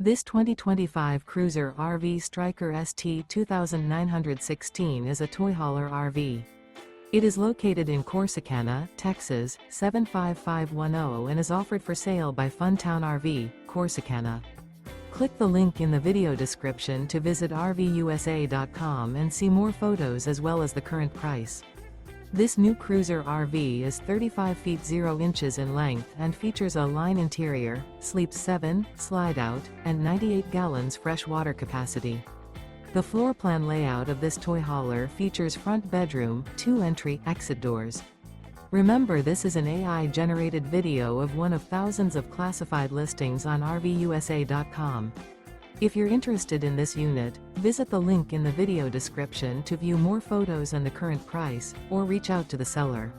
This 2025 Cruiser RV Stryker ST2916 is a toy hauler RV. It is located in Corsicana, Texas, 75510 and is offered for sale by Funtown RV, Corsicana. Click the link in the video description to visit RVUSA.com and see more photos as well as the current price. This new Cruiser RV is 35 feet 0 inches in length and features a line interior, sleeps 7, slide-out, and 98 gallons fresh water capacity. The floor plan layout of this toy hauler features front bedroom, 2 entry, exit doors. Remember, this is an AI-generated video of one of thousands of classified listings on RVUSA.com. If you're interested in this unit, visit the link in the video description to view more photos and the current price, or reach out to the seller.